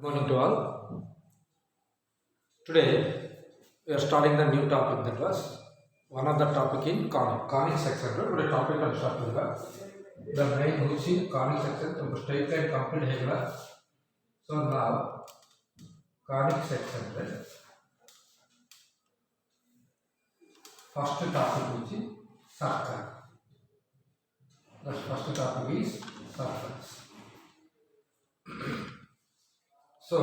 Morning to all. Today we are starting the new topic, that was one of the topic in conic section. Today topic on start the main which in conic section to straight line complete hegla. So now conic section first topic which is circle. The first topic is circles. So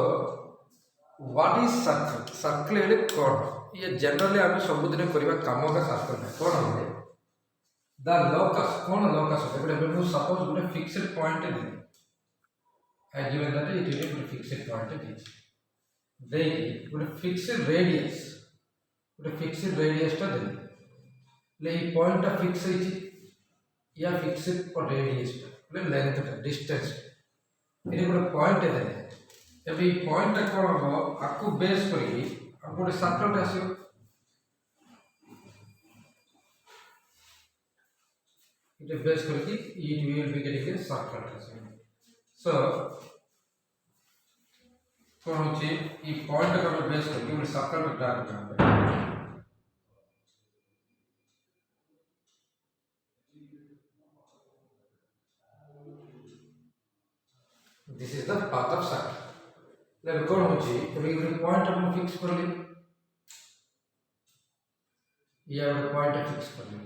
what is circle? Circle हेले कौन? ये generally आमे सबुदिने करिबा कामो का circle है. कौन है? The locus. कौन locus होता है? बड़े बड़े suppose बड़े fixed point है. I given that it is a fixed point है. Then बड़े fixed radius. बड़े fixed radius टा दे. ले point टा fix है ची. या fixed और radius टा. ले length टा distance. ये बड़े point है दे. एबी पॉइंट कोन हो आपको बेस करी आप गोटे सर्कल आसियो इट बेस करके it will be getting a circle आसियो सो कोन होची ई पॉइंट को बेस करके गोटे सर्कल को ड्रा करना this is the path of circle लेकिन कौन होची तभी एक पॉइंट अपन फिक्स कर ली या पॉइंट फिक्स कर ली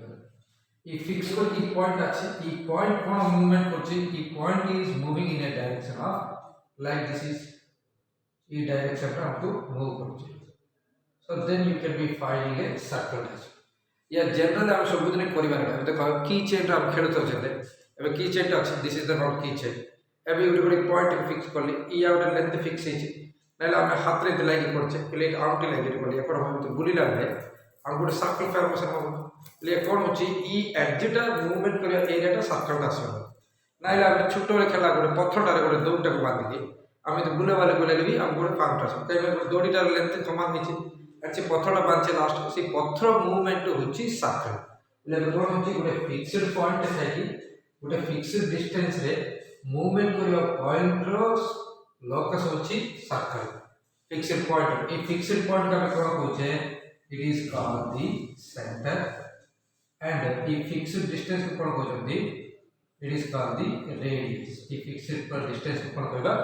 ये फिक्स कर की पॉइंट अच्छे ये पॉइंट कौन मूवमेंट करछी ये point is moving in a direction of like this is ये डायरेक्शन पे हमको मूव करछी so then you can be finding a circle या जनरल हम सब दिन करिबा नै देखो की चेन हम खेलतो छते एबे की चेन अछि दिस इज द नॉट की चेन एबे गोटे पॉइंट फिक्स कर ली या गोटे लेंथ फिक्स है ना आम हाथ में लगे पड़े प्लेट आउटी लगे पड़े एपट हम बुलला बेले हम गोटे सर्कल फॉर्मेशन हम ले कौन हो एडजटा मूवमेंट कर एरिया सर्कल आस ना आम छोट बेले खेला गोटे पथरटार गोटे दौड़टा को बांधिकी आम तो बुले बाले बुले भी आम गोटे पाउंट आस कहीं दौड़ीटार लेंथ समान होती पथरटा बांधे लास्ट से पथर मूवमेंट हूँ सर्कल कौन हो गोटे फिक्सड पॉइंट थी गोटे फिक्सड डिस्टेंस रे मूवमेंट करिया पॉइंट रो लोकस होची सर्कल फिक्स्ड पॉइंट ए फिक्स्ड पॉइंट का कोन कहूचे it is called the centre and ए फिक्स्ड डिस्टेंस को कोन कहउछंती it is called the radius ए फिक्स्ड पर डिस्टेंस को कोन कहबा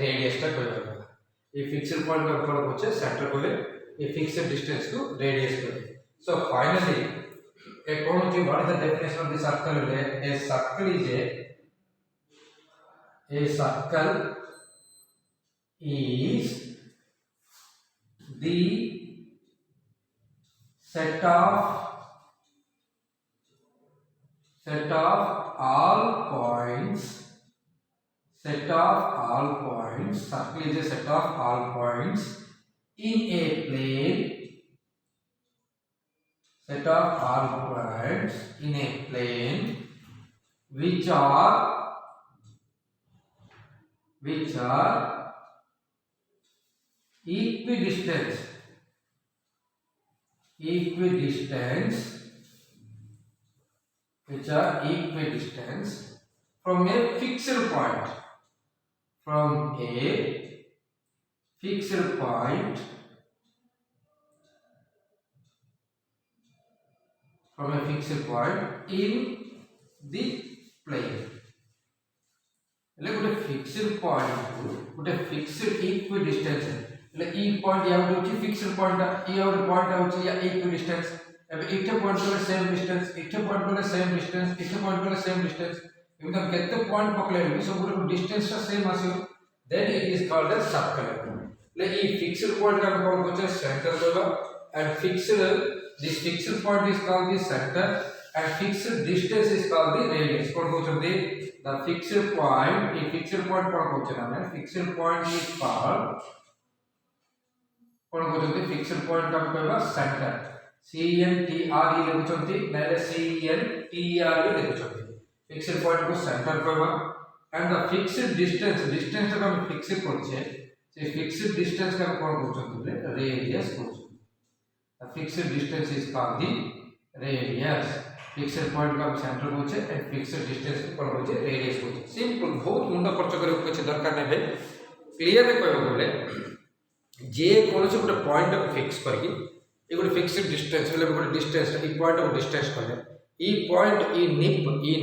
रेडियस ता कहबा ए फिक्स्ड पॉइंट का कोन कहउचे सेंटर कहले ए फिक्स्ड डिस्टेंस को रेडियस कहले सो फाइनली ए कोन होची what is the definition of the circle A circle is a circle is the set of all points circle is a set of all points in a plane which are equidistant from a fixed point in the plane ले गोटे fixed point गोटे fixed equidistance ले ई point या होची fixed point ई और point होची या equidistance अब इथे पॉइंट को सेम डिस्टेंस इथे पॉइंट को सेम डिस्टेंस इथे पॉइंट को सेम डिस्टेंस एमिता केते पॉइंट पकले भी सब गोटे डिस्टेंस ता सेम आसीयो then it is called as circle ले ई फिक्स्ड पॉइंट का कोन होचे सेंटर कहबा and this fixed point is called the centre and fixed distance is called the radius कोन कहउछंती the fixed point a fixed point कोन कहउछन हम fixed point is called cone कहउछंती fixed point का कहबा center CNTR लिखुछंती नाले CNTR लिखुछंती fixed point को center कहबा and the fixed distance का हम fix करछे से fixed distance का कोन कहउछंती radius कहउछंती the fixed distance is called the radius fixed point का सेंटर होचे एंड फिक्स्ड डिस्टेंस को कोन होचे रेडियस होचे सिंपल बहुत मुंडा खर्च करे कुछ दरकार नै बे क्लियर कहबो बोले जे कौन से गोटे पॉइंट को फिक्स करके ये गोटे फिक्स्ड डिस्टेंस बोले गोटे डिस्टेंस ई पॉइंट को डिस्टेंस कले ई point E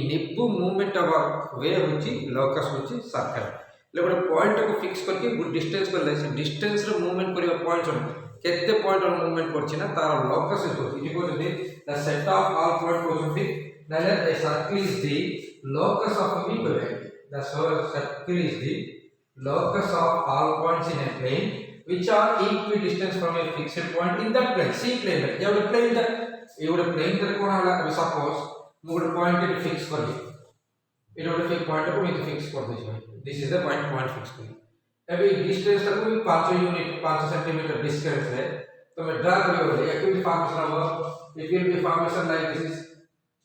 nib movement of वे होची लोकस होची सर्कल ले गोटे पॉइंट को फिक्स करके गोटे डिस्टेंस करले से डिस्टेंस रो मूवमेंट करिया पॉइंट केते पॉइंट रो मूवमेंट करछि ना तार लोकस होची इट को the set of all point को होची then a circle is the locus of a point. The circle is the locus of all points in a plane which are equidistant from a fixed point in that plane. See plane. You have a plane that you would a plane that कौन है? Suppose move point it fix कर दी. It would a point को मैं fix कर दूँगा. This is the point fix कर दी. अभी distance तक भी 5 यूनिट 5 सेंटीमीटर distance है. तो मैं ड्रा करूँगा. ये क्यों formation होगा? It will be formation like this is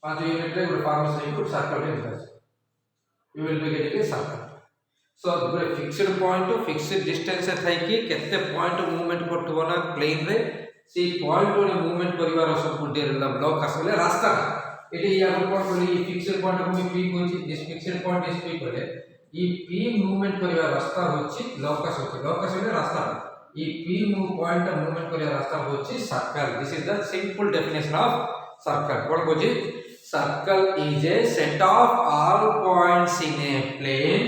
5 unit रे ଗୋଟେ formation input circle रे दिखाছে you will be getting a circle so the fixed point to fixed distance है थाई कि केते point movement करथबो ना plane रे सी point रे movement परिवार सब गुडे रे ब्लॉक आसले रास्ता एटी या कोन बोली fixed point को p कोछि this fixed point is p बोले ई p movement परिवार रास्ता होछि लॉकस होले रास्ता ई p point movement परिवार रास्ता होछि circle this is the simple definition of circle cone बोझी circle is a set of all points in a plane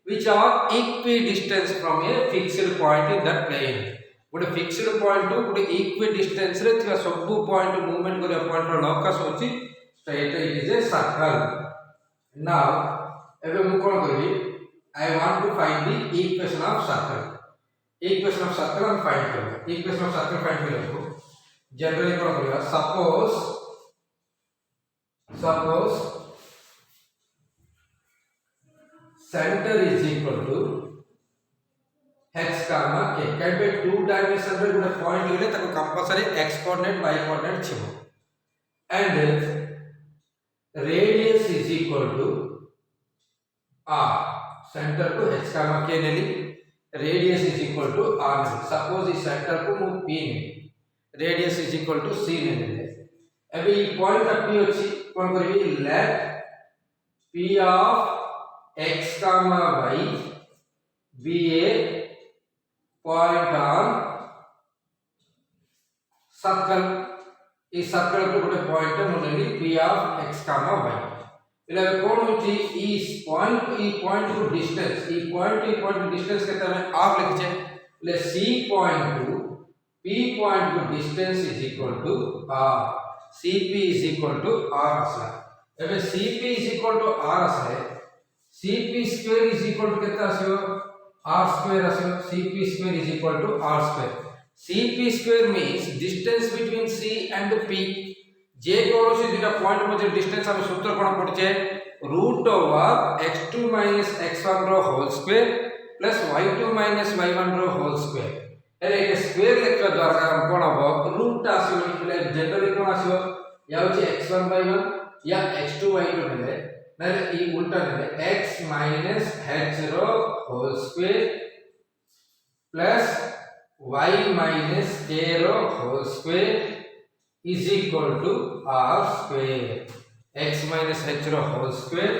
which are equidistant from a fixed point in that plane. गोटे fixed point to गोटे equidistant रे थिबा सब point movement करिया point रो locus होची straight it is a circle. Now एबे मु कोन करबी I want to find the equation of circle. Equation of circle हम find करबा. Equation of circle find करबो. Generally कोन करबा suppose center is equal to h comma k कहबे 2 dimension रे गोटे पॉइंट लेले ताको compulsory x coordinate y coordinate छिबो and radius is equal to r centre को h comma k नेली radius is equal to r suppose इस centre को मु p नेली radius is equal to c नेले अबे ई पॉइंट p अछि कोन करबी let p of x comma y be a point on circle ई सर्कल को गोटे पॉइंट मोनेली p of x comma y इले कोन होची ई पॉइंट को डिस्टेंस ई पॉइंट डिस्टेंस केते हमें r लिखछे ले c point to p point को distance is equal to r Cp is equal to R असला एबे Cp is equal to R असले Cp square is equal to केता आसियो R square आसियो Cp square is equal to R square Cp square means distance between C and P जे कोनोसी दुटा point मजे distance हम सूत्र कोन पडचे रूट ओवर x2 x1 रो whole square plus y2 y1 रो whole square एरे एक स्क्वायर लेखा द्वारा हम कोन हो रूट आसियो निकले जनरली कोन आसियो या होची x1 y1 या x2 y2 नेले नेले ई उल्टा नेले x h रो whole square plus y k रो whole square is equal to r square x h रो whole square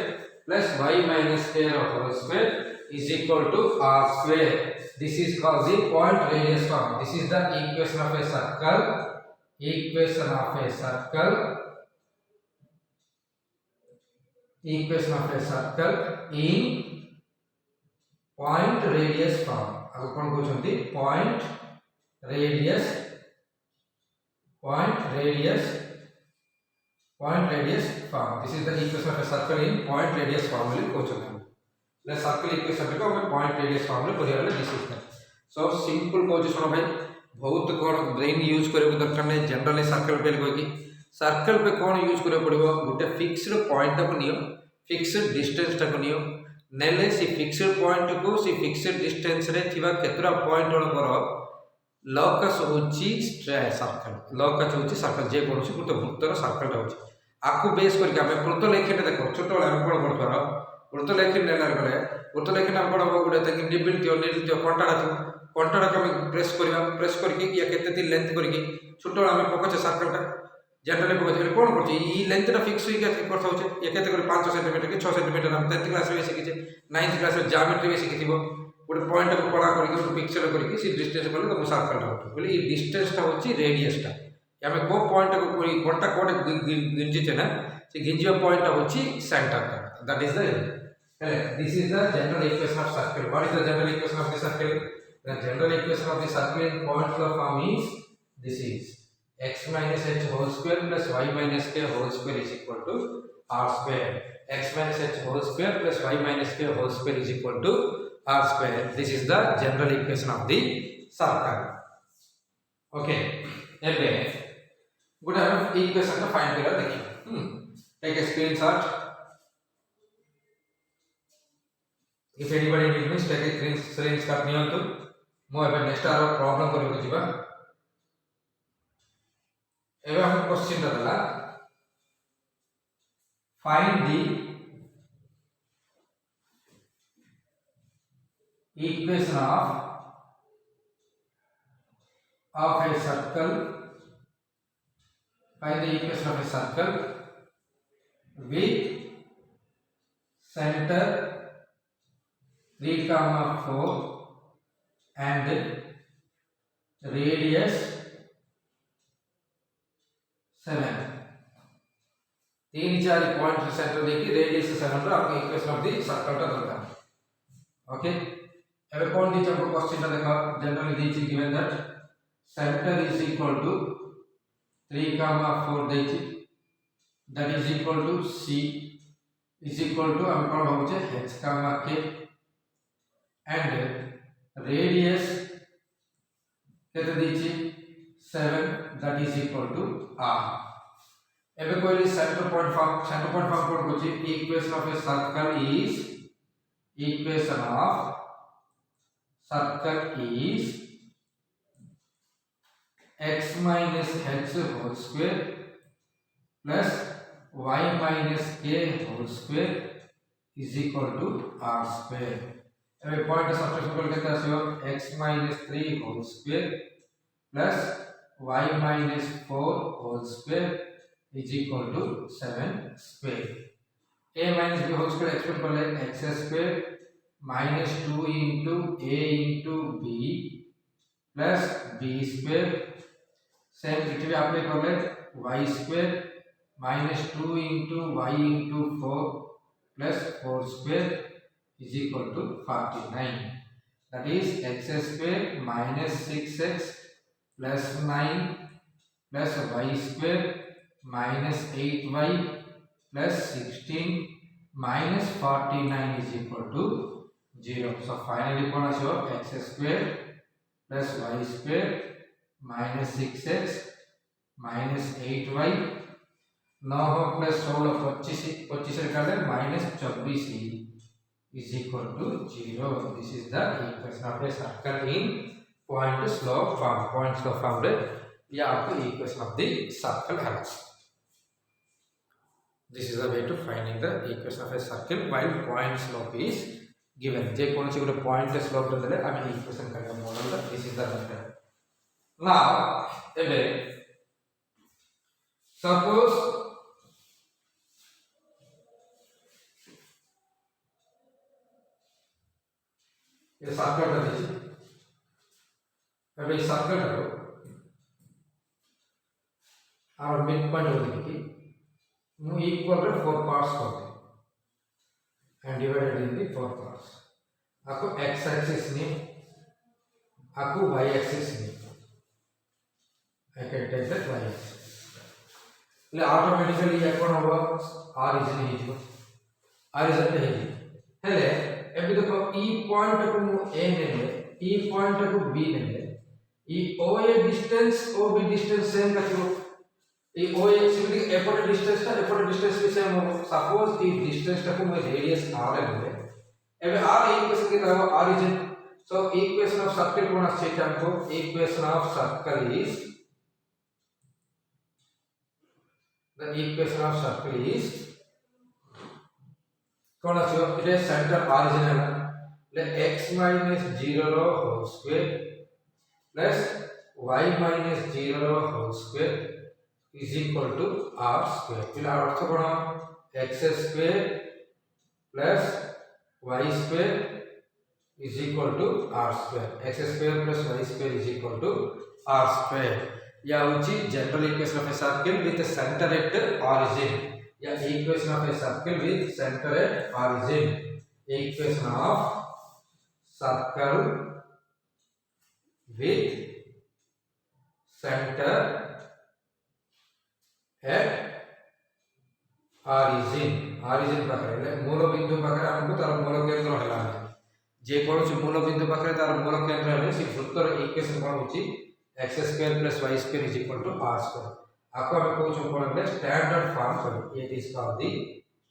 plus y k रो whole square is equal to r square. This is called the point radius form. This is the equation of a circle. Equation of a circle. Equation of a circle in point radius form. आगो कोन कहउछंती point radius form. This is the equation of a circle in point radius form बोली कहउछंती. ले circle equation को हम point radius form में करिया ले discuss कर so simple कहउछ सुनो भाई बहुत कोन ब्रेन यूज करे दरकार नै जनरली सर्कल पे कोइ कि सर्कल पे कोन यूज करे पड़िबो गुटे फिक्स्ड पॉइंट को नियो फिक्स्ड डिस्टेंस को नियो नेले सी फिक्स्ड पॉइंट को सी फिक्स्ड डिस्टेंस रे थिबा केतरा पॉइंट कर लॉकस होची सर्कल लॉकस होची सर्कल जे कोन सी गुटे वृत्तर सर्कल होची आकु बेस करके हम वृत्त लेखिटे देखो छोटो हम कोन करथरा वृत्त लेखिन नेला गले वृत्त लेखिन हम कोन गुटे तक निबिल थियो कंटाडा को हम प्रेस करके या केते ती लेंथ करके छोटो हम पकोचे सर्कल टा जनरली पकोचे कोन करछि ई लेंथ टा फिक्स होई के करथा होचे या केते कर 5 सेंटीमीटर के 6 सेंटीमीटर हम 10th क्लास रे सिखिचे 9th क्लास रे ज्योमेट्री में सिखिथिबो गोटे पॉइंट को कड़ा करके पिक्चर करके सी डिस्टेंस कले तुम सर्कल उठे बोले ये डिस्टेंसटा होची रेडियसटा आम को पॉइंट को कोटा कोटे गिंजीचे ना से गिंजिया पॉइंट होची centre that is the this is the general equation of circle what is the general equation of the circle the general equation of the circle in point law form is this is x minus h whole square plus y minus k whole square is equal to r square x minus h whole square plus y minus k whole square is equal to r square. This is the general equation of the circle. Okay. ଏବେ ଗୋଟେ ଆମେ equation ଟା find କରିବା देखिए. Take a screenshot. If anybody needs me, take a screenshot नियंतु. ମୁଁ ଏବେ next आरो problem କରିବାକୁ ଯିବା. ଏବେ हम क्वेश्चन टा देला. Find the equation of a circle. Find the equation of a circle with center 3,4 and radius 7. 3-4 point centre देखिए रेडियस 7 रो आपको इक्वेशन ऑफ द सर्कल टा दरकार. ओके एबे कोन दी हमको क्वेश्चन टा देखा जनरली दी छी given that centre is equal to 3,4 देछि that is equal to c is equal to हम कोन भाबु छे h, k एंड रेडियस केते देछि 7 that is equal to r. एबे कोइली सेंटर पॉइंट फॉर्म कोड कोची equation of a circle is equation of circle is x minus h whole square plus y minus k whole square is equal to r square. अबे point substitute करके आसियो x minus 3 whole square plus y minus 4 whole square is equal to 7 square. a minus b whole square expect कर ले x square minus 2 into a into b plus b square same it भी apply कर ले y square minus 2 into y into 4 plus 4 square is equal to 49. That is x square minus 6x plus 9 plus y square minus 8y plus 16 minus 49 is equal to 0. So finally कौन आछो x square plus y square minus 6x minus 8y 9 plus 16 25 रे काले minus 24 is equal to 0. This is the equation of a circle in point slope form. Point slope form रे ये आपको equation of the circle है. This is the way to finding the equation of a circle while point slope is given. जे कौन सी गोटे point slope रे देले आमे equation करके मॉडल दा. This is the method. Now एबे suppose ये सर्कल टा दीजिए. एबे सर्कल टा और मिड पॉइंट हो देखिए mu equal to 4 parts करते and divided into 4 parts. आपको x axis नहीं, आपको y axis नहीं. I can take that y axis. ले automatically ये कौन होगा origin ही जो origin पे ही. हेले अभी देखो e point को मु a ने ले, e point को b ने ले, e OA distance OB distance same का क्यों ए ओ एक्चुअली एपोर्ट डिस्टेंस भी सेम हो. सपोज ई डिस्टेंस टाको मैं रेडियस r ले एबे r इक्वेशन के दाव origin. So equation of circle कोन आछे हमको equation of circle is the equation of circle is कोन आछो इट सेंटर origin है ले x minus 0 रो whole square plus y minus 0 रो whole square is equal to r square. फिर अर्थ कोण x square plus y square is equal to r square. X square plus y square is equal to r square. या होची general equation of a circle with centre at origin. या equation of a circle with centre at origin. Equation of circle with centre at origin. origin पाखरे मूल बिंदु पाखरे हमको तार मूल केंद्र हला जे कोनोसी मूल बिंदु पाखरे तार मूल केंद्र हले से वृत्तर इक्वेशन कोन होची x square plus y square is equal to r square. आपको हम कोच कोन हले standard form sorry it is called the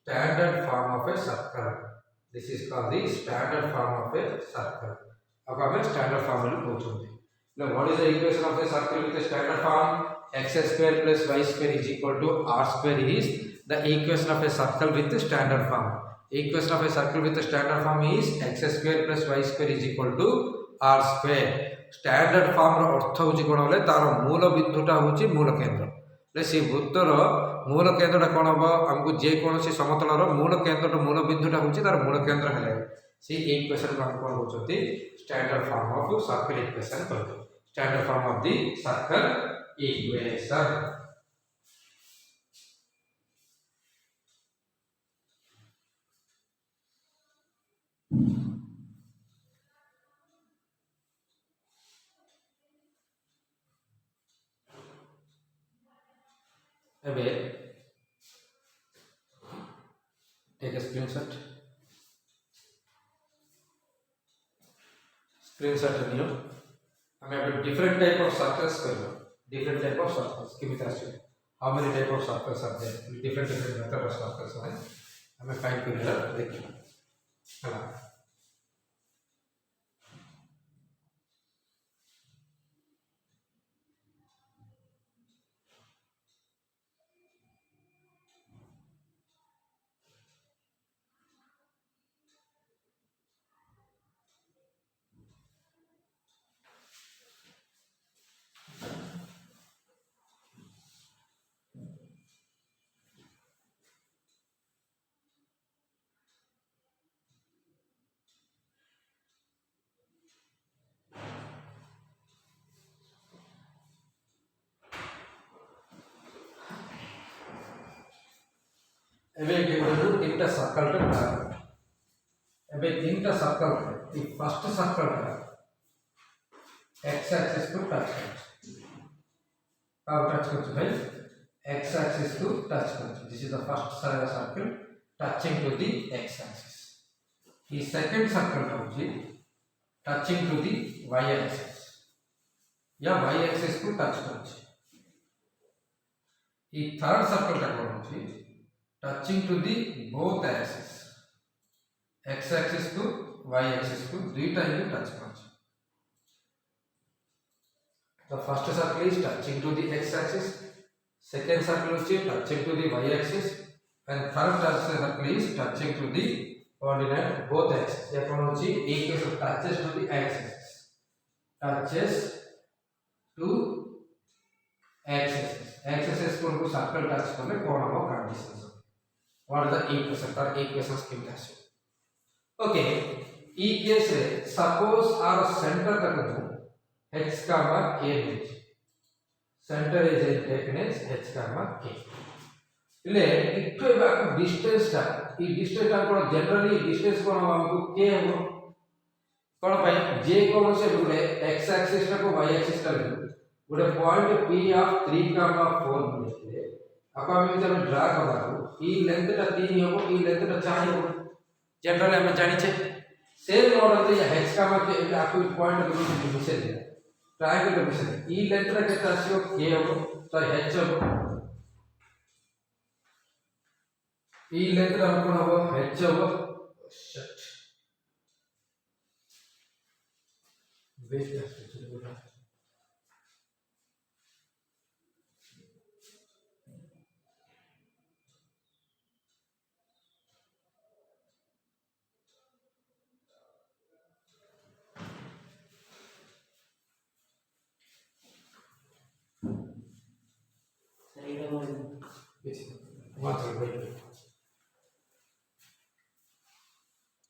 standard form of a circle. This is called the standard form of a circle. अब हमें standard form में coach होते हैं. Now what is the equation of a circle with a standard form? X square plus y square is equal to r square is the equation of a circle with the standard form. Equation of a circle with the standard form is x square plus y square is equal to r square. Standard form रो अर्थ होची कोन होले तार मूल बिंदुटा होची मूल केंद्र ले से वृत्तर मूल केंद्रटा कोन हबो हमकु जे कोनोसी समतलर मूल केंद्रटा मूल बिंदुटा होची तार मूल केंद्र हेले से इक्वेशन को हम कोन होचती standard form of circle equation कहते standard form of the circle equation. ଏବେ take a screenshot ନିଅ ଆମେ ଏବେ different type of circles କରିବା different type of circles କେମିତି ଆସିବ how many type of circles are there different method of circles है ଆମେ फाइंड କରିବା ଦେଖିବା ହେଲା. ଏବେ କେବଳ ତିନିଟା सर्कल ଟା ଏବେ ତିନିଟା सर्कल ରେ फर्स्ट सर्कल टा x एक्सिस को टच करछ अब टच करछ भाई x एक्सिस को टच करछ this is the first circle touching to the x axis. ई सेकंड सर्कल टा होची touching to the y axis या y एक्सिस को टच करछ. ई थर्ड सर्कल टा कोन होची touching to the both axes x axis to y axis को दुईटा ही टच करछ. The first circle is touching to the x axis, second circle is touching to the y axis and third circle is touching to the coordinate both axes. ये कौन होची equation touches to the axis touches to axis को circle touch करले कौन हो condition. What are the equations? Or equations keep that. Okay. E case suppose our center तक h comma k है. Center is taken as h comma k. इले इक्तो बाक distance टा ई distance टा कोन जनरली distance कोन हमको k हो कोन पाई जे कोन से गुडे x axis टा को y axis टा ले गुडे पॉइंट p of 3 comma 4 मिले आपा हम जब ड्रा करबा ई लेंथ टा 3 हो ई लेंथ टा 4 हो जनरली हम जानि छे सेम मॉडल रे h का के आपको पॉइंट को मिसे दे ट्रायंगल मिसे ई लेंथ टा केता आसीओ k हो तो h हो ई लेंथ टा कोन हो h हो शिट वेट कर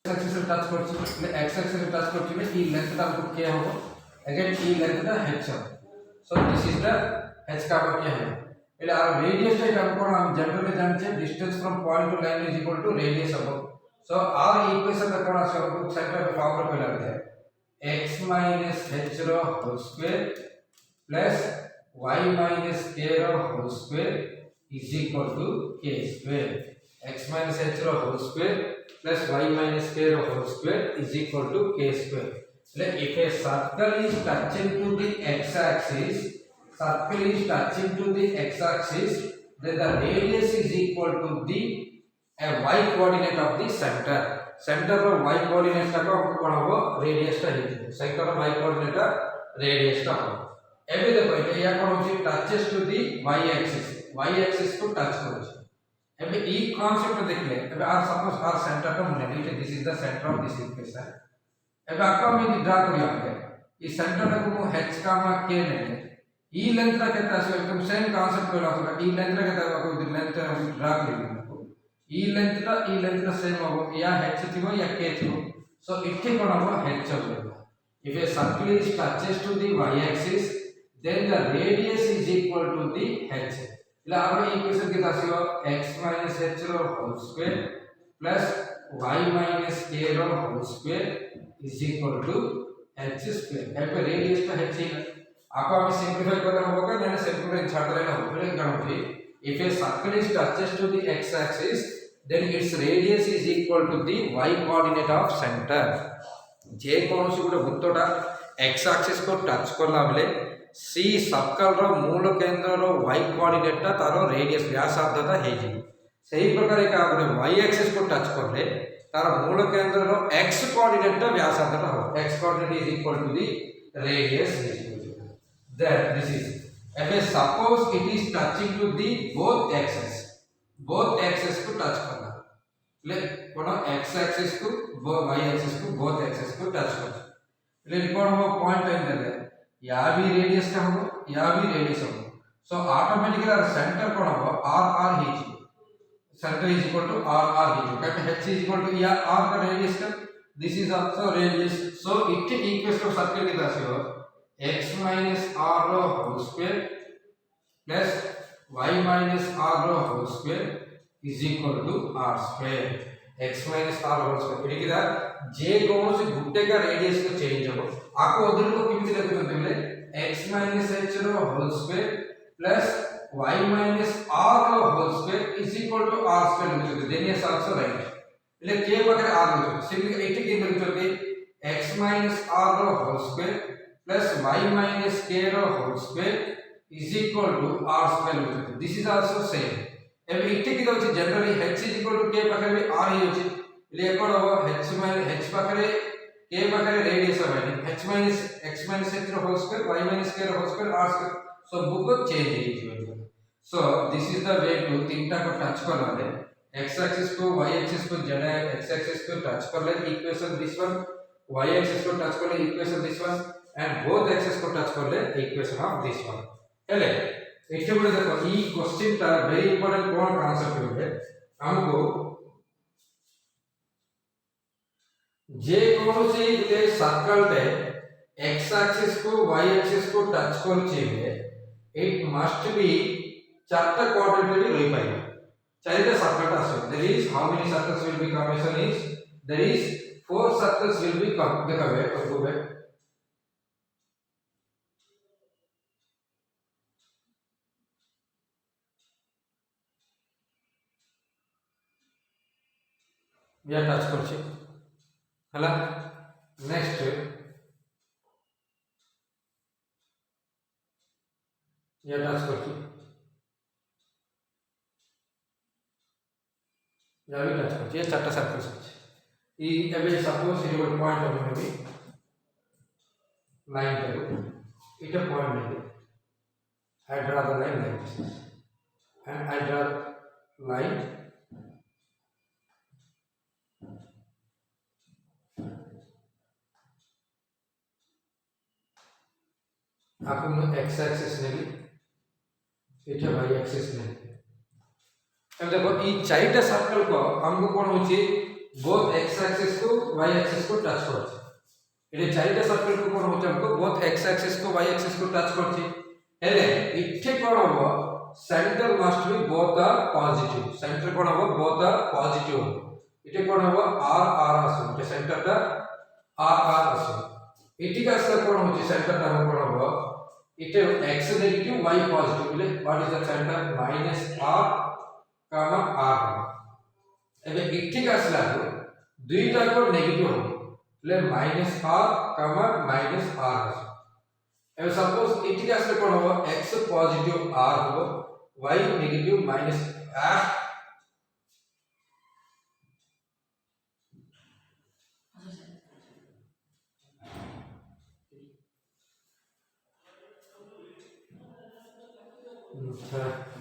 एक्सिस टच करछि એટલે x axis रे टच करछि में ई लेंथ ता हमको क्या हो अगेन ई लेंथ ता h हो सो दिस इज द h का क्या है એટલે આ રેડિયસ टा हमको हम जनरली जानछे distance from point to line is equal to radius हो सो आर इक्वेशन का कोन आसे हमको सेंटर फॉर्म रे पहला है x h रो whole square plus y k रो whole square is equal to k square x minus h रो whole square plus y minus k रो whole square is equal to k square. Like if a circle is touching to the x axis then the radius is equal to the y coordinate of the center. Center रो y coordinate का कोन हो radius टा हे center रो y coordinate टा radius टा हो एबे देखो या कोन हो touches to the y axis को टच करू एबे ई कांसेप्ट देखले एबे आर सपोज आर सेंटर का मुने नीचे this is the centre of this equation एबे आपको मैं ड्रा करिया के ई सेंटर को h का मा k ने ई लेंथ का कितना है एकदम सेम कांसेप्ट को लागो ई लेंथ का कितना को लेंथ ड्रा करियो ई लेंथ का सेम हो या h थियो या k थियो सो इथे कोन हो h हो if a circle is touches to the y axis then the radius is equal to the h એટલે આપણે ઇક્વેશન કે થશે x h રો whole square plus y k રો whole square is equal to h square એટલે radius તો h છે આકો આપણે સિમ્પ્લિફાઈ કરતા હોगा ને સિમ્પ્લિફાઈ છાડ દેना होगा એટલે ગણો if a circle is touches to the x axis then its radius is equal to the y coordinate of center जे कोनोसी गुटे वृत्तटा x axis को टच करला बेले सी सर्कल रो मूल केंद्र रो y कोऑर्डिनेट ता तारो रेडियस व्यासार्धता हे जी सही प्रकार का गुटे y एक्सिस को टच करले तार मूल केंद्र रो x कोऑर्डिनेट ता व्यासार्धता हो x coordinate is equal to the radius that this is if suppose it is touching to the both axis को टच करना ले कोनो x एक्सिस को y एक्सिस को both एक्सिस को टच कर ले कोन हो पॉइंट इन दे या भी रेडियस का हो या भी रेडियस हो सो ऑटोमेटिकली सेंटर कोन हो r ही centre is equal to r ही कैट h इज इक्वल टू या r का रेडियस का this is also radius so it equation of circle कितना से हो x r रो whole square plus y r रो whole square is equal to r square x r whole square एटी किदा जे कौन से गुट्टे का रेडियस को चेंज हो आपको उधर को कितने लिखते हैं x h रो whole square plus y r रो whole square is equal to r square लिखते देन इज आल्सो राइट એટલે k बगैर r लिखते सिंपली एटी के लिखते x r रो whole square plus y k रो whole square is equal to r square लिखते दिस इज आल्सो सेम एबे इटे की होची generally h is equal to k बगैर भी r ही होची એટલે એકડો h પાખરે k પાખરે રેડિયસ આવે h x h રો હોલ સ્ક્વેર y k રો whole square r square so book change हे जिवो so this is the way to तीनटा को टच करले x एक्सिस को y एक्सिस को z x एक्सिस को टच करले equation this one y axis को टच करले equation this one and both axis को टच करले इक्वेशन ऑफ दिस वन हेले एटे बडे देखो ई क्वेश्चन ता वेरी इंपोर्टेंट कोन कांसेप्ट होबे हमको जे कौनसी ले सर्कल पे x एक्सिस को y एक्सिस को टच कर चाहिए इट मस्ट बी चारटा कोऑर्डिनेट भी रही पाए चारटा सर्कल आसे there is how many circles will be combination is there is 4 circles will be देखा है तो वो या टच कर छी हला नेक्स्ट या टच करती या भी टच करती ये चारटा सर्कल्स अछि ई एबे सपोज ये ଗୋଟେ पॉइंट हम भी लाइन करू इटा पॉइंट नहीं I draw the line like this and I draw line आपको x एक्सिस ने भी इटा y एक्सिस ने अब देखो ई चारटा सर्कल को हमको कोन होची both x axis को y axis को टच करছে এটা চারিটা সার্কেল को কোন হচ্ছে हमको both x axis को y axis को टच করছে হেলে ইঠে কোন হবো centre must be both are positive centre কোন হবো both are positive এটা কোন হবো r r আসে এটা সেন্টারটা r r আসে এটি আসলে কোন হচ্ছে সেন্টারটা কোন হবো এটা x নেগেটিভ y পজিটিভ বলে what is the center minus r comma r ଏବେ ଏଠି ଆସିଲା ଦୁଇଟା କ ନେଗେଟିଭ ହବ એટલે minus r comma minus r আসে ଏବେ ସପୋଜ ଏଠି ଆସିଲେ କୋଣ ହବ x ପଜିଟିଭ r ହବ y ନେଗେଟିଭ minus r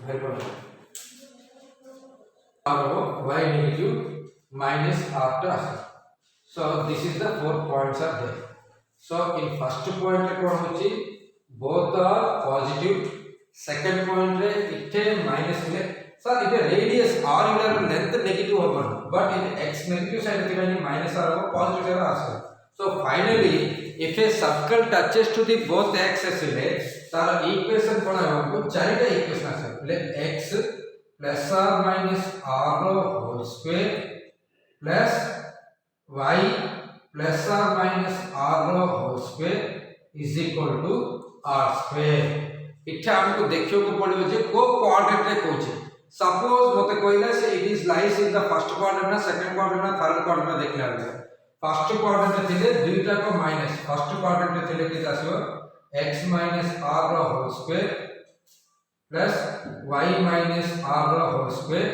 ଭାଇ ପଡ y negative minus r to আসে so this is the four points are there so in first point रे कोन होची both are positive second point रे इथे minus ले सर इथे radius r inner length negative होबन but in x negative side रे minus r हो positive side आसे so finally if a circle touches to the both axes ले तार equation कोन हमको चारिटा इक्वेशन आसे ले x plus or minus r whole square plus y plus or minus r whole square is equal to r square इठा हमको देखियो को पड़िबो जे को कोऑर्डिनेट रे कोचे सपोज मते कहला से it is lies in the first coordinate ना सेकंड कोऑर्डिनेट ना थर्ड कोऑर्डिनेट देखला आले फर्स्ट कोऑर्डिनेट थिले दुईटा को माइनस फर्स्ट कोऑर्डिनेट थिले कि आसीबो x minus r whole square plus y minus r whole square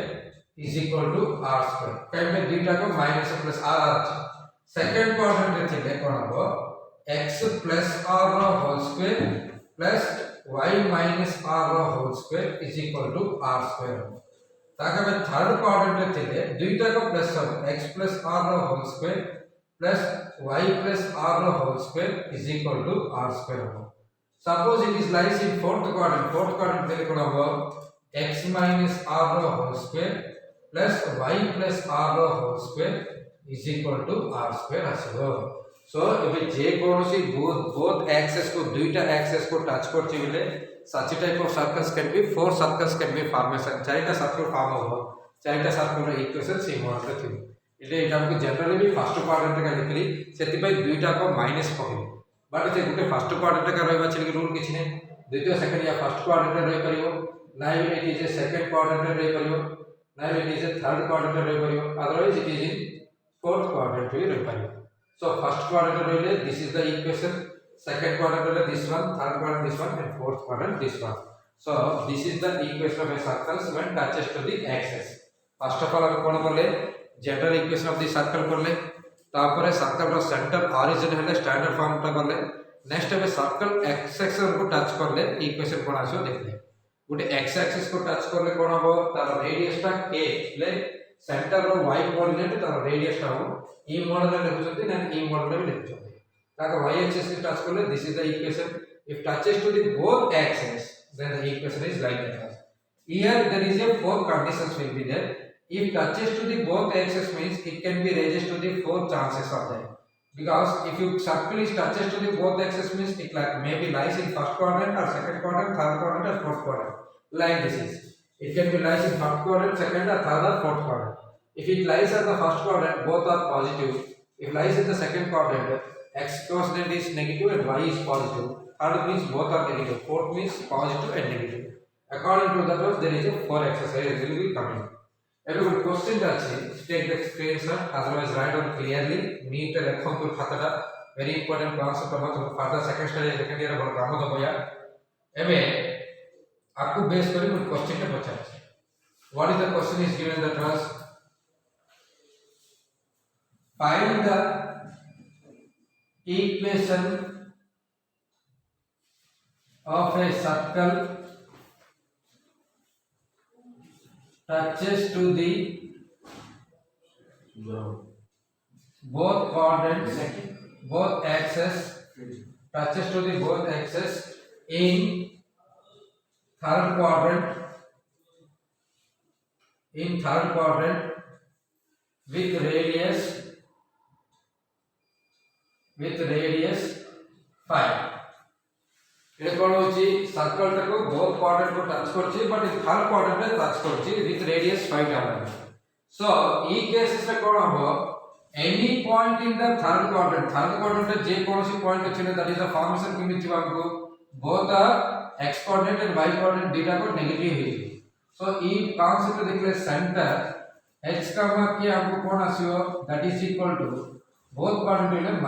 is equal to r square कहे दुईटा को माइनस प्लस r अछि सेकंड कोऑर्डिनेट थिले कोन हो x plus r whole square plus y minus r whole square is equal to r square ताका में third coordinate थिले दुईटा को प्लस हो x plus r whole square plus y plus r whole square is equal to r square suppose it is lies in fourth quadrant there कोन हो x minus r whole square plus y plus r whole square is equal to r square आसीबो so एबे जे कोनोसी both axes को दुईटा axes को touch करछि बिले such type of circles can be four circles can be formation चारिटा circle form हो चारिटा सर्कल रे इक्वेशन सेम होते थिबो इले एटा हमको जनरली भी फर्स्ट क्वाड्रेंट का लिखली सेति पय दुईटा को माइनस कहबो but J Gute first quadrant का रहबा छै कि रूल किछ नै द्वितीय सेकंड या फर्स्ट क्वाड्रेंट रहि परिबो नाइ it is a second quadrant रहि परिबो नाइ it is a third quadrant रहि परिबो otherwise it is in fourth quadrant रहि परिबो so first quadrant रहिले this is the equation second quadrant रहिले this one third quadrant this one and fourth quadrant this one so this is the equation of a circle when touches to the axis first of all हम कोन करले general equation of the circle करले तापरे circle रो centre origin हेले standard form ता करले next एबे circle x axis को touch करले इक्वेशन कोन आसो देखले गुटे एक्स एक्सिस को टच करले कोन हो तार रेडियस ता k ले सेंटर रो y कोऑर्डिनेट तार रेडियस ता हो ई मॉडल में लिखुछथि ना ई मॉडल में लिखुछथि ताका y एक्सिस को टच करले this is the equation if touches to the both axis then the equation is like that here there is a four conditions will be there if touches to the both axes means it can be raised to the four chances of that because if you circle is touches to the both axes means it like maybe lies in first quadrant or second quadrant third quadrant or fourth quadrant like this is it can be lies in first quadrant second or third or fourth quadrant if it lies at the first quadrant both are positive if lies in the second quadrant x coordinate is negative and y is positive third means both are negative fourth means positive and negative according to that there is a four exercise will be coming एबे good question अछि take the screenshot otherwise write on clearly neat लेखन को खाताटा very important concept हम तो फादर second study second year बड़ काम दबया एबे आपको बेस करी गुड क्वेश्चन पे पूछा what is the question is given that was find the equation of a circle touches to the both quadrants both axes touches to the both axes in third quadrant with radius 5 ये कौन होची circle टाको both quadrant को touch करची but third quadrant में touch करची with radius 5 डाला so ई केसेस में कौन हो any point in the third quadrant जे कौन सी पॉइंट अछि दैट इज द फॉर्मेशन केमिति थिबा हमको both x coordinate and y coordinate डेटा को नेगेटिव है सो ई कांसेप्ट देखले सेंटर h कामा के हमको कौन आसीओ that is equal to both quadrant में -r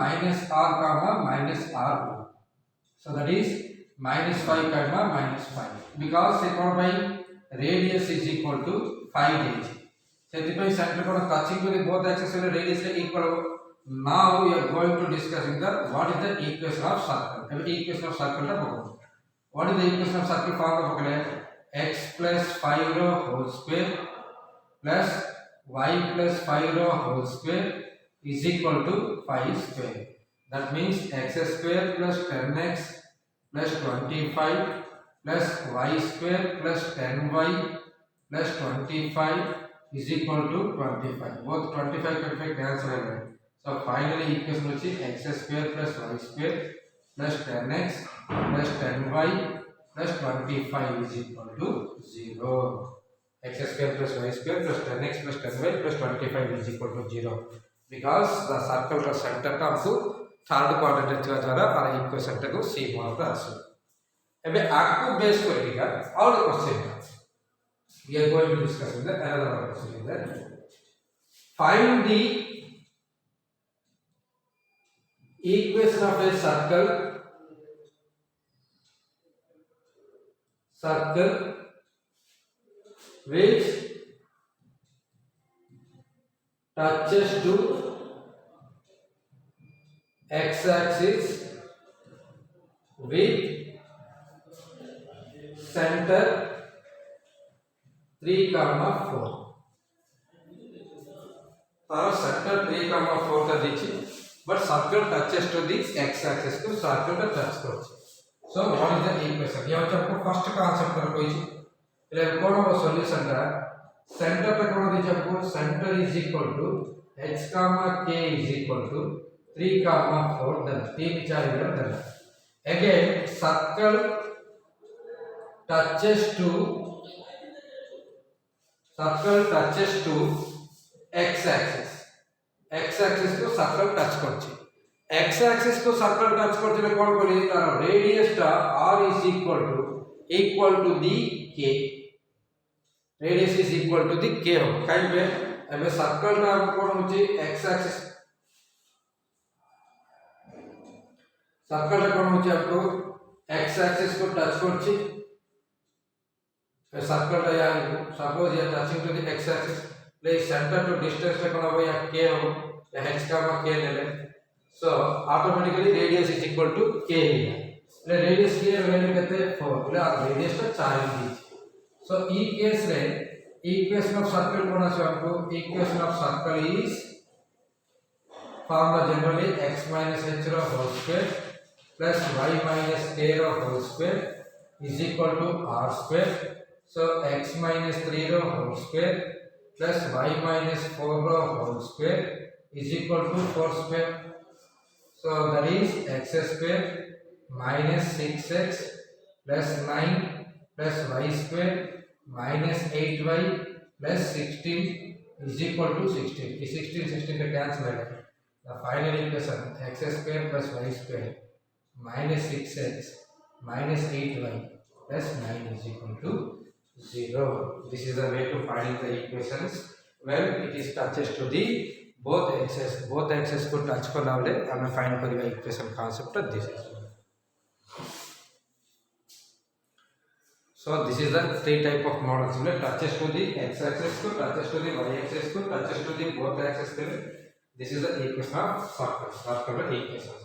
comma -r so that is -5 comma -5 because से कौन भाई radius is equal to 5 dg सेति पे सेंटर को touching with both axes and radius is equal now we are going to discussing the what is the equation of circle अब equation of circle टा पकड़ो what is the equation of circle form का पकड़े x plus 5 row whole square plus y plus 5 row whole square is equal to 5 square that means x square plus 10x plus 25 plus y square plus 10y plus 25 is equal to 25 both 25 cancel away so finally equation is x square plus y square plus 10x plus 10y plus 25 is equal to 0 x square plus y square plus 10x plus 10y plus 25 is equal to 0 because the circle का center का हमको third quadrant थिबा द्वारा आ equation टा को सी form रा आसो एबे आकु बेस करके का और question we are going to discuss with another question that find the equation of a circle which touches to x axis with center 3 comma 4 तार center 3 comma 4 का दीची but circle touches to the x axis को circle का touch करছে so what is the equation ये होता आपको first concept कर कोई छी એટલે કોણ હો સોલ્યુશન કા સેન્ટર पे કોણ दीची आपको center is equal to h comma k is equal to 3 comma 4 then 3 4 इधर then again circle touches to x axis को सर्कल टच करछि x axis को सर्कल टच करथिले कोन करी तार रेडियस टा r is equal to the k radius is equal to the k हो काई पे एबे सर्कल टा कोन होछि x axis सर्कल टा कोन होछि आपको x axis को टच करछि सर्कल टा यार सपोज ये touching to the x axis place centre to distance पे कोन हो या k हो या h का k ले so automatically radius is equal to k ले रेडियस की वैल्यू कहते हैं 4 ले आ रेडियस तो 4 दी सो ई केस रे इक्वेशन ऑफ सर्कल कोन आछो हमको equation of circle is form generally x h रो whole square plus y k रो whole square is equal to r square so x minus 3 रो whole square plus y minus 4 रो whole square is equal to 4 square so that is x square minus 6x plus 9 plus y square minus 8y plus 16 is equal to 16 ये 16 पे cancel है the final equation x square plus y square minus 6x minus 8y plus 9 is equal to 0 this is the way to find the equations when it is touches to the both axes को touch करना बेले हमें find करिबा equation concept this is so this is the three type of models like touches to the x axis को touches to the y axis को touches to the both axes this is the equation of circle equation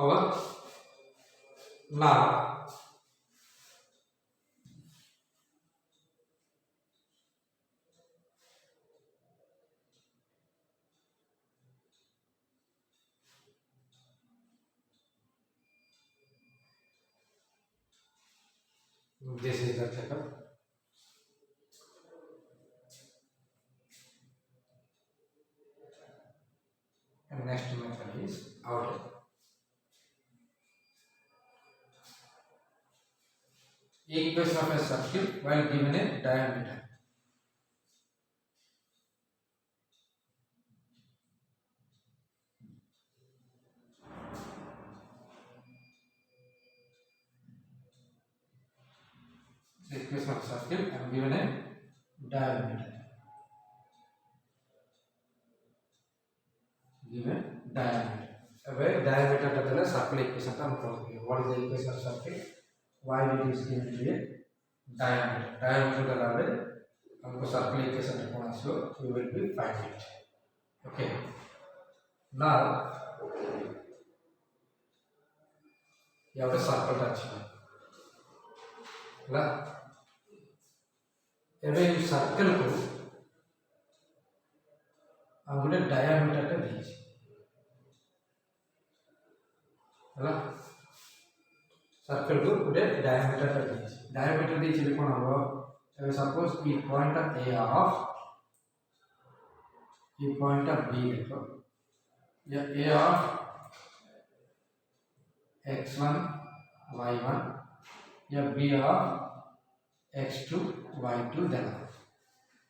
over. Now this is the checkup. And next method is outer. Equation of a circle while given a diameter. The equation of circle and given a diameter. Given diameter. Where diameter is circle equation. What is the equation of circle? Why it is given to a diameter. Diameter circle equation so we will be finding it. Okay. Now you have a circle touch. ଏବେ ଏଇ ସର୍କଲକୁ ଆଉ ଗୋଟେ ଡାୟାମିଟରଟା ଦେଇଛି ହେଲା ସର୍କଲକୁ ଗୋଟେ ଡାୟାମିଟରଟା ଦେଇଛି ଡାୟାମିଟର ଦେଇଛି କ'ଣ ହବ ଏବେ ସପୋଜ ଇ ପଏଣ୍ଟଟା ଏ ଅଫ୍ ଇ ପଏଣ୍ଟଟା ବି ଦେଖ या ए ऑफ x1 y1 या b ऑफ x2 y2 देना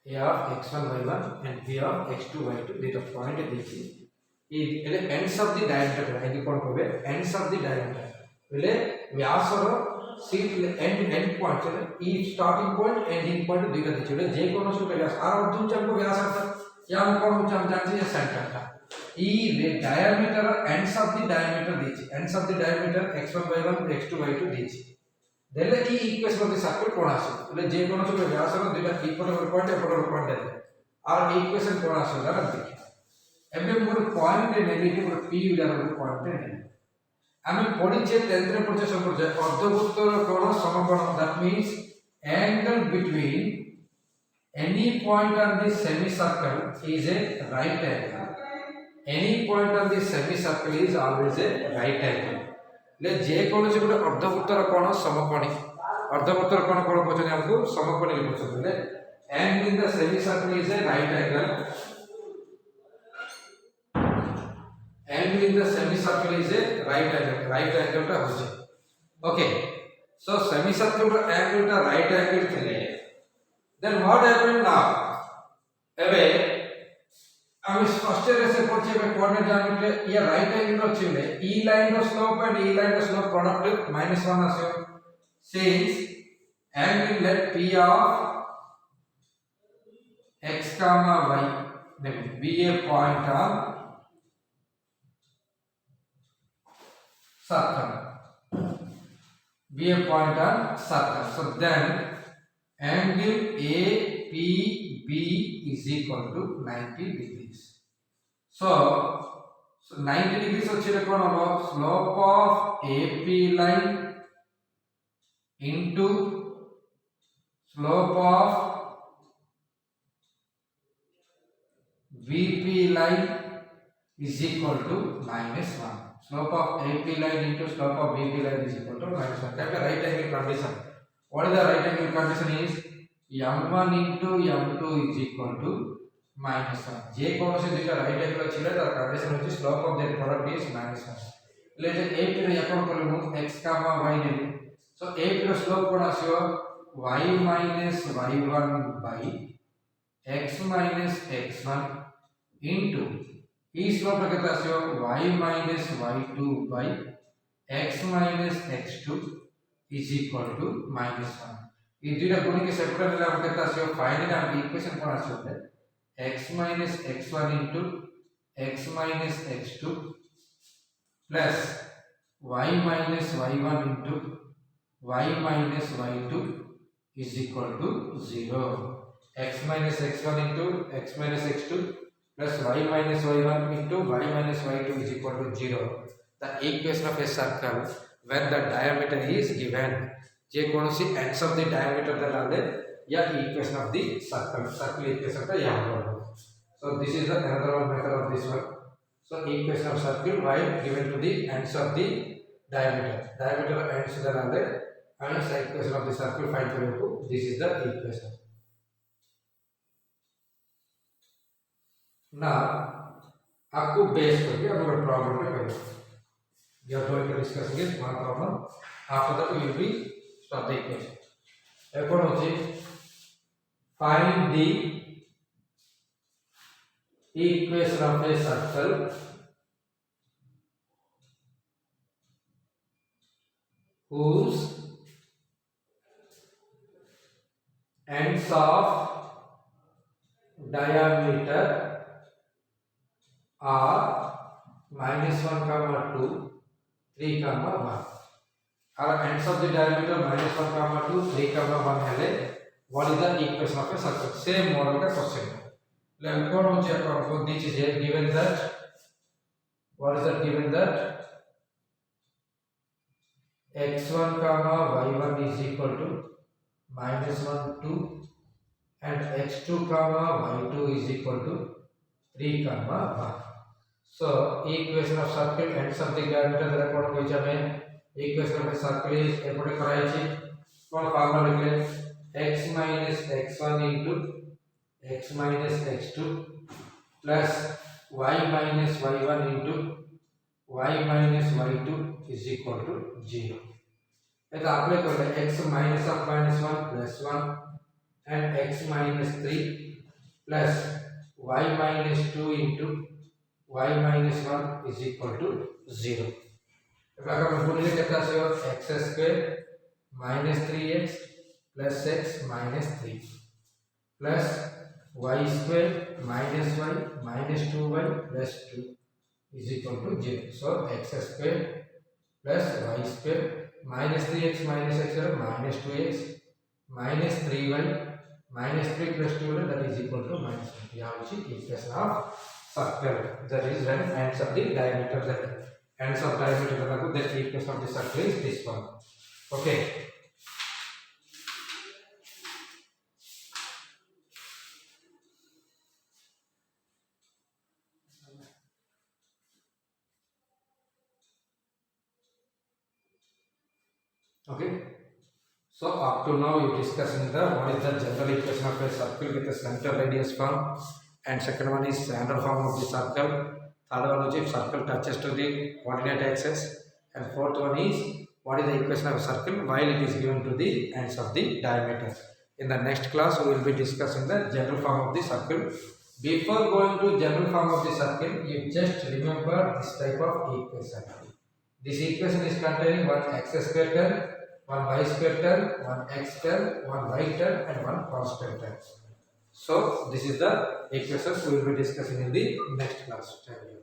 a of x1 y1 and b of x2 y2 data point देखिए ये ends of the diameter है कौन होवे ends of the diameter पहले व्यासर सीट end point चले ई starting point ending point दुईटा देखिए जे कौन सो व्यास आर अर्धुन चंको व्यास आता या कौन चम जानते हैं सेंटर का ई diameter ends of the diameter देखिए ends of the diameter x1 y1 x2 y2 देखिए देले ई इक्वेशन ऑफ द सर्कल कोण आसे એટલે જે કોણ છે વ્યાસનો দুইটা ইকুয়াল পয়েন্ট এপটর পয়েন্ট দেবে আর ইকুয়েশন কোণ আসে দাঁড়া দেখি এবে মোর পয়েন্ট নেগেটিভ মোর পি উলার পয়েন্ট নেই আমি পড়িছে 10th রে পড়ছে সম্পর্কে অর্ধবৃত্তর কোণ সমকোণ that means angle between any point on the semicircle is a right angle any point on the semicircle is always a right angle ले जे कोनोसी गोटे अर्धवृत्तर कोण समकोणी अर्धवृत्तर कोण कोण कहते हमको समकोणी लिखुछन ले angle in the semicircle is a right angle angle in the semicircle is a right angle टा होছে ओके सो सेमिसर्कल रो एंगल टा राइट एंगल थिले देन व्हाट हैपेंड नाउ एबे আমি ফার্স্ট রেসে পড়ছি আমি কোঅর্ডিনেট জানিলে ইয়া রাইট অ্যাঙ্গেল হচ্ছে ই লাইন র স্লোপ এন্ড ই লাইন র স্লোপ প্রোডাক্ট -1 আসে since angle let P of x, y দেখুন be a point of circle be a point on circle so then angle APB is equal to 90 degrees so 90 degrees होच्छे कोन हबो slope of AP line into slope of VP line is equal to -1 slope of AP line into slope of VP line is equal to -1 that is the right angle condition what is the right angle condition is m1 into m2 is equal to -1 जे कोन से दुटा right angle छिले तार condition होची slope of that product is -1 let AP रे अपन करमु x, y ने so AP रो स्लोप कोन आसीयो y y1 by x x1 into ई स्लोप केते आसीयो y y2 by x x2 is equal to -1 ई दुटा गुणी के सेपरेट लेला हम केते आसीयो फाइनली हम equation cone आसीयो x x1 into x x2 plus y y1 into y y2 is equal to 0 x x1 into x x2 plus y y1 into y y2 is equal to 0 the equation of a circle when the diameter is given. जे कौन सी ends of the diameter दलाले या equation of the circle equation का यहाँ पर. So this is the another one method of this one. So equation of circle while given to the ends of the diameter ends दलाले and the equation of the circle find करेंगे. This is the equation. Now आपको base करके अब एक problem पे करेंगे. We are going to discuss again one problem. After that we will be start the equation. এখন হচ্ছে find the equation of a circle whose ends of diameter are -1, 2, 3, 1. Our ends of the diameter -1, 2, 3, 1 है. What is the equation of a circle? Same model का question. Let me go check on this is here given that. What is that given that? x1, y1 is equal to -1, 2, and x2, y2 is equal to 3, 1. So equation of circle ends of the diameter that what we have equation of a circle is equal to what formula लिखले x minus x1 into x minus x2 plus y minus y1 into y minus y2 is equal to 0. ऐसा आपने कर लिया x minus of minus 1 plus 1 and x minus 3 plus y minus 2 into y minus 1 is equal to 0. अगर हम बोलेंगे कितना से हो x square minus 3x plus x minus 3 plus y square minus y minus 2y plus 2 is equal to 0. So x square plus y square minus 3x minus x minus 2x minus 3y minus 3 plus 2y that is equal to minus 1. यहाँ होची equation of circle that is when ends of the diameter that ends of diameter that the equation of the circle is this one. Okay. Okay. So up to now you discussing the what is the general equation of a circle with a center radius form, and second one is standard form of the circle. Third one is circle touches to the coordinate axis, and fourth one is what is the equation of a circle while it is given to the ends of the diameter. In the next class we will be discussing the general form of the circle. Before going to general form of the circle, you just remember this type of equation. This equation is containing one x square term, one y square term, one x term, one y term, and one constant term. So this is the equations we will be discussing in the next class. Thank you.